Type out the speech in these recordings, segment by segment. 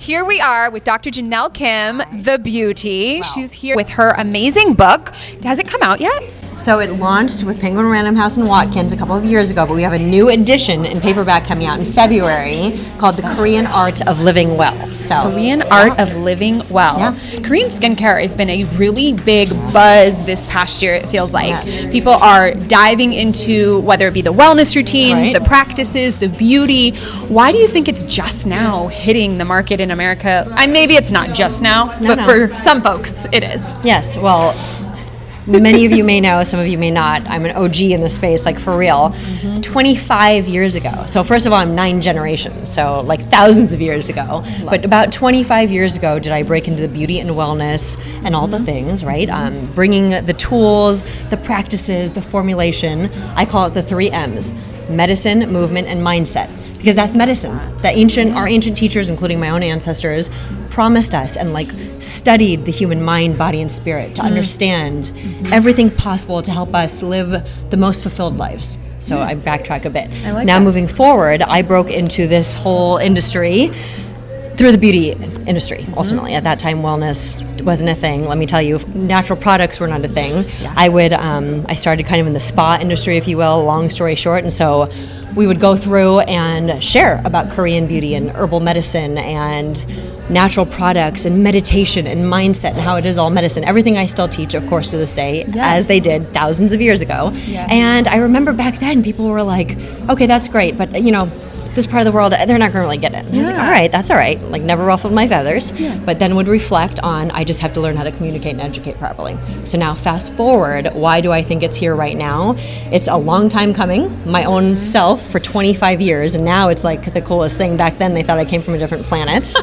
Here we are with Dr. Jenelle Kim, the beauty. Wow. She's here with her amazing book. Has it come out yet? So it launched with Penguin Random House and Watkins a couple of years ago, but we have a new edition in paperback coming out in February called The Korean Art of Living Well. Korean Art of Living Well. Yeah. Korean skincare has been a really big buzz this past year, it feels like. Yes. People are diving into whether it be the wellness routines, the practices, the beauty. Why do you think it's just now hitting the market in America? And maybe it's not just now, but for some folks it is. Yes, well, many of you may know, some of you may not. I'm an OG in the space, like for real. 25 years ago. So first of all, I'm 9 generations, so like thousands of years ago. But about 25 years ago did I break into the beauty and wellness and all the things, right? Bringing the tools, the practices, the formulation. I call it the 3 M's: medicine, movement, and mindset. Because that's medicine. Our ancient teachers, including my own ancestors, promised us and studied the human mind, body, and spirit to understand everything possible to help us live the most fulfilled lives. So I backtrack a bit. Now moving forward, I broke into this whole industry through the beauty industry, ultimately. At that time, wellness wasn't a thing. Let me tell you, natural products were not a thing. Yeah. I started kind of in the spa industry, if you will, long story short, and so we would go through and share about Korean beauty and herbal medicine and natural products and meditation and mindset and how it is all medicine. Everything I still teach, of course, to this day, as they did thousands of years ago. Yes. And I remember back then people were like, okay, that's great, but this part of the world, they're not going to really get it. And I was like, all right, that's all right. Never ruffled my feathers. Yeah. But then would reflect on, I just have to learn how to communicate and educate properly. So now fast forward, why do I think it's here right now? It's a long time coming. My own self for 25 years, and now it's like the coolest thing. Back then they thought I came from a different planet.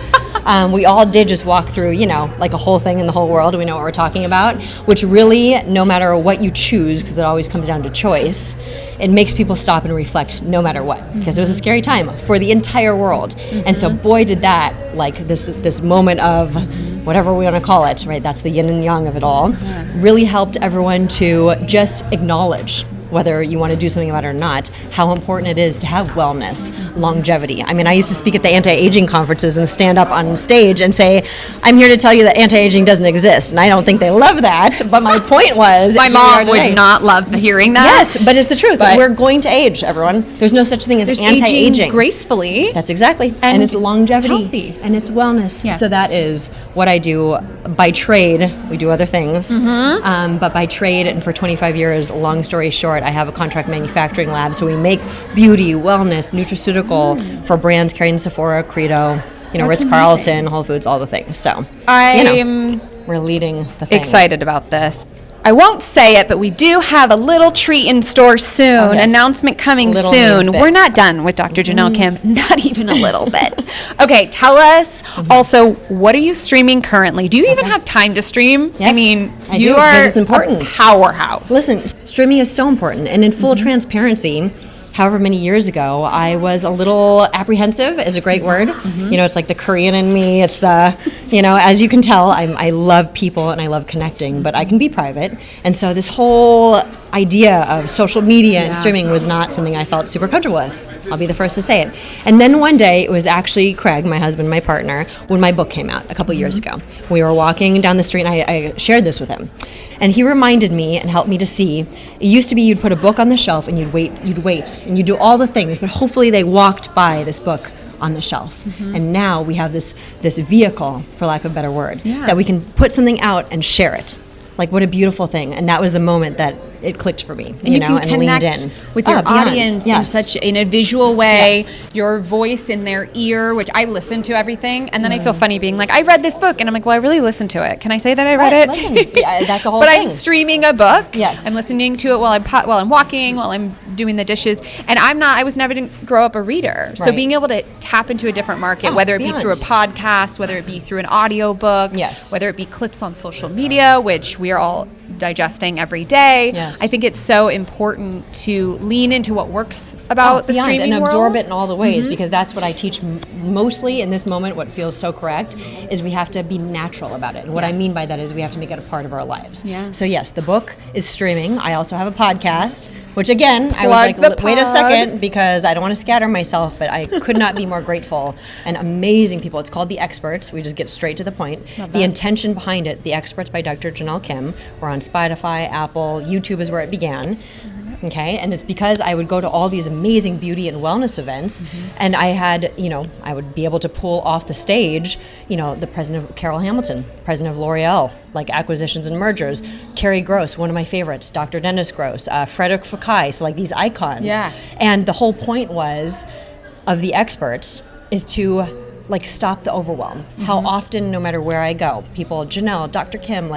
We all did just walk through, like a whole thing in the whole world. We know what we're talking about, which really, no matter what you choose, because it always comes down to choice, it makes people stop and reflect no matter what, because it was a scary time for the entire world. And so boy did that, this moment of whatever we want to call it, right? That's the yin and yang of it all, really helped everyone to just acknowledge, whether you want to do something about it or not, how important it is to have wellness, longevity. I mean, I used to speak at the anti-aging conferences and stand up on stage and say, I'm here to tell you that anti-aging doesn't exist. And I don't think they love that, but my point was... My mom would not love hearing that. Yes, but it's the truth. We're going to age, everyone. There's no such thing as anti-aging. Aging gracefully. That's exactly. And it's longevity. Healthy. And it's wellness. Yes. So that is what I do by trade. We do other things. But by trade, and for 25 years, long story short, I have a contract manufacturing lab, so we make beauty, wellness, nutraceutical for brands carrying Sephora, Credo, Ritz-Carlton, Whole Foods, all the things. So we're leading the thing. Excited about this. I won't say it, but we do have a little treat in store soon. Announcement coming soon. We're not done with Dr. Jenelle Kim, not even a little bit. Okay, tell us also, what are you streaming currently? Do you even have time to stream? Yes, I mean, you are it's important. A powerhouse. Listen, streaming is so important, and in full transparency, however many years ago, I was a little apprehensive, is a great word. It's like the Korean in me. It's the, as you can tell, I love people and I love connecting, but I can be private. And so this whole idea of social media and streaming was not something I felt super comfortable with. I'll be the first to say it. And then one day, it was actually Craig, my husband, my partner, when my book came out a couple years ago. We were walking down the street, and I shared this with him. And he reminded me and helped me to see, it used to be you'd put a book on the shelf and you'd wait, and you'd do all the things, but hopefully they walked by this book on the shelf. And now we have this vehicle, for lack of a better word, that we can put something out and share it. What a beautiful thing. And that was the moment that it clicked for me, and you can connect leaned in with your audience in a visual way, your voice in their ear, which I listen to everything, and then I feel funny being like, I read this book, and I'm like, well, I really listened to it. Can I say that I read it? Listen. That's a whole but thing. I'm streaming a book. Yes. I'm listening to it while I'm walking, while I'm doing the dishes, and I was never didn't grow up a reader. So being able to tap into a different market, whether it be through a podcast, whether it be through an audio book, whether it be clips on social media, which we are all digesting every day. I think it's so important to lean into what works about the streaming and world. Absorb it in all the ways, because that's what I teach mostly in this moment. What feels so correct is we have to be natural about it. And what I mean by that is we have to make it a part of our lives. So yes, the book is streaming. I also have a podcast. Which again, I was like, wait a second, because I don't want to scatter myself, but I could not be more grateful. And amazing people. It's called The Experts. We just get straight to the point. The intention behind it, The Experts by Dr. Jenelle Kim. We're on Spotify, Apple, YouTube is where it began. Okay, and it's because I would go to all these amazing beauty and wellness events, and I had, I would be able to pull off the stage, the president of Carol Hamilton, president of L'Oreal, like acquisitions and mergers, Carrie Gross, one of my favorites, Dr. Dennis Gross, Frederick Fekkai, so like these icons. Yeah. And the whole point of The Experts is to stop the overwhelm. How often, no matter where I go, people, Jenelle, Dr. Kim,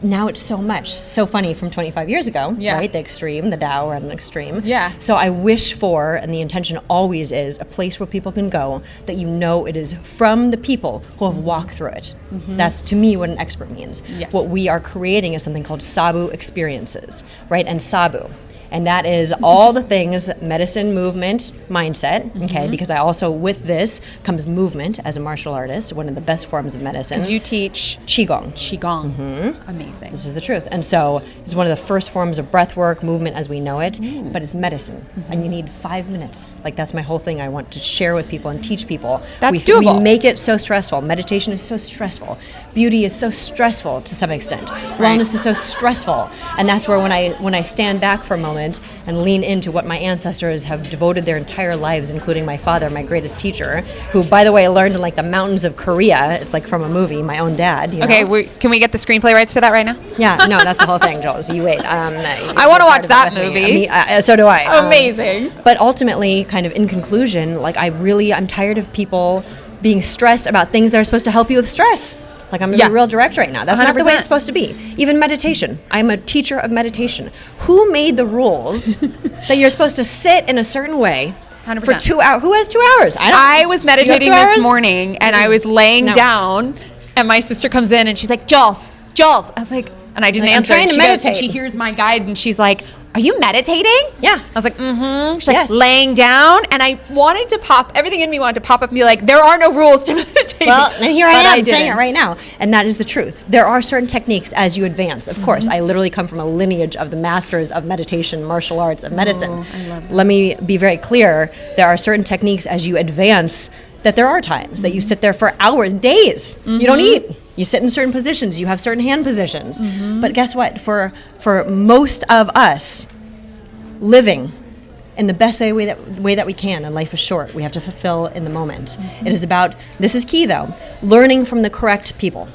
now it's so funny from 25 years ago, right? The extreme, the Dow and the extreme. Yeah. So I wish for, and the intention always is, a place where people can go that it is from the people who have walked through it. That's, to me, what an expert means. Yes. What we are creating is something called Sabu experiences, right? And Sabu. And that is all the things, medicine, movement, mindset, okay? Because I also, with this, comes movement as a martial artist, one of the best forms of medicine. Because you teach? Qigong. Qigong. Amazing. This is the truth. And so it's one of the first forms of breath work, movement as we know it, but it's medicine. And you need 5 minutes. That's my whole thing I want to share with people and teach people. That's doable. We make it so stressful. Meditation is so stressful. Beauty is so stressful to some extent. Right. Wellness is so stressful. And that's where when I stand back for a moment and lean into what my ancestors have devoted their entire lives, including my father, my greatest teacher, who, by the way, learned in the mountains of Korea. It's from a movie, my own dad. Okay, can we get the screenplay rights to that right now? Yeah, no, that's the whole thing, Joel. So you wait. I want to watch that movie. So do I. Amazing. But ultimately, kind of in conclusion, I'm tired of people being stressed about things that are supposed to help you with stress. I'm going to be real direct right now. That's 100%. Not the way it's supposed to be. Even meditation. I'm a teacher of meditation. Who made the rules that you're supposed to sit in a certain way 100%. For 2 hours? Who has 2 hours? I was meditating this morning, and I was laying down, and my sister comes in, and she's like, Jules. I was like, and I didn't answer. I'm trying to meditate. And she hears my guide, and she's like, are you meditating? Yeah. I was like, She's like, laying down. And I wanted to everything in me wanted to pop up and be like, there are no rules to meditation. Well, and here I am saying it right now. And that is the truth. There are certain techniques as you advance. Of course, I literally come from a lineage of the masters of meditation, martial arts, of medicine. I love that. Let me be very clear. There are certain techniques as you advance that there are times that you sit there for hours, days. You don't eat. You sit in certain positions. You have certain hand positions. But guess what? For most of us, living in the best way that we can, and life is short. We have to fulfill in the moment. It is about, this is key though, learning from the correct people.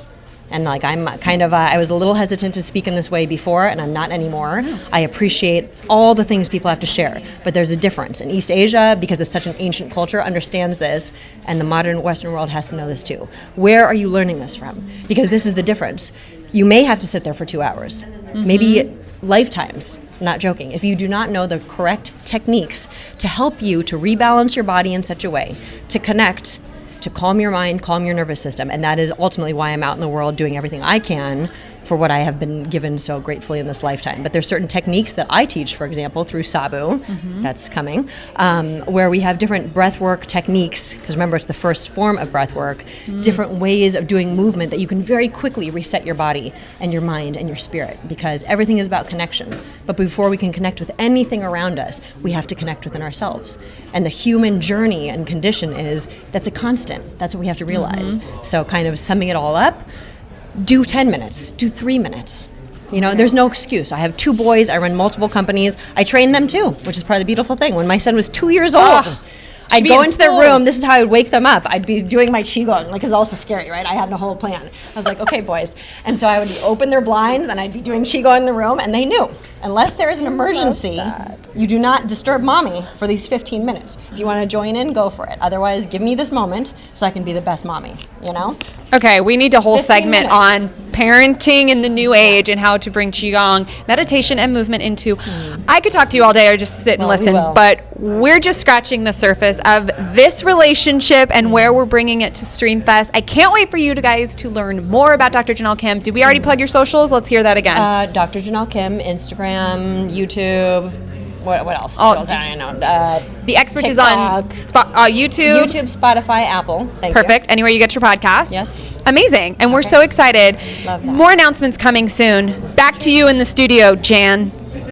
And I'm kind of, I was a little hesitant to speak in this way before, and I'm not anymore. I appreciate all the things people have to share, but there's a difference. And East Asia, because it's such an ancient culture, understands this, and the modern Western world has to know this too. Where are you learning this from? Because this is the difference. You may have to sit there for 2 hours, maybe lifetimes, not joking, if you do not know the correct techniques to help you to rebalance your body in such a way, to connect, to calm your mind, calm your nervous system. And that is ultimately why I'm out in the world doing everything I can for what I have been given so gratefully in this lifetime. But there's certain techniques that I teach, for example, through Sabu, that's coming, where we have different breath work techniques, because remember, it's the first form of breath work, different ways of doing movement that you can very quickly reset your body and your mind and your spirit, because everything is about connection. But before we can connect with anything around us, we have to connect within ourselves. And the human journey and condition that's a constant. That's what we have to realize. So kind of summing it all up, do 10 minutes, do 3 minutes. There's no excuse. I have 2 boys. I run multiple companies. I train them too, which is part of the beautiful thing. When my son was 2 years old, I'd go into their room. This is how I would wake them up. I'd be doing my qigong. It was also scary, right? I had no whole plan. I was like, okay, boys. And so I would open their blinds, and I'd be doing qigong in the room, and they knew. Unless there is an emergency, you do not disturb mommy for these 15 minutes. If you want to join in, go for it. Otherwise, give me this moment so I can be the best mommy, Okay, we need a whole segment on parenting in the new age and how to bring qigong, meditation, and movement into. I could talk to you all day or just sit and listen, but we're just scratching the surface of this relationship and where we're bringing it to StreamFest. I can't wait for you guys to learn more about Dr. Jenelle Kim. Did we already plug your socials? Let's hear that again. Dr. Jenelle Kim, Instagram, YouTube. What else? I don't know. The Experts is on YouTube. YouTube, Spotify, Apple. Perfect. Anywhere you get your podcast. Yes. Amazing. And we're so excited. Love that. More announcements coming soon. Back to you in the studio, Jan.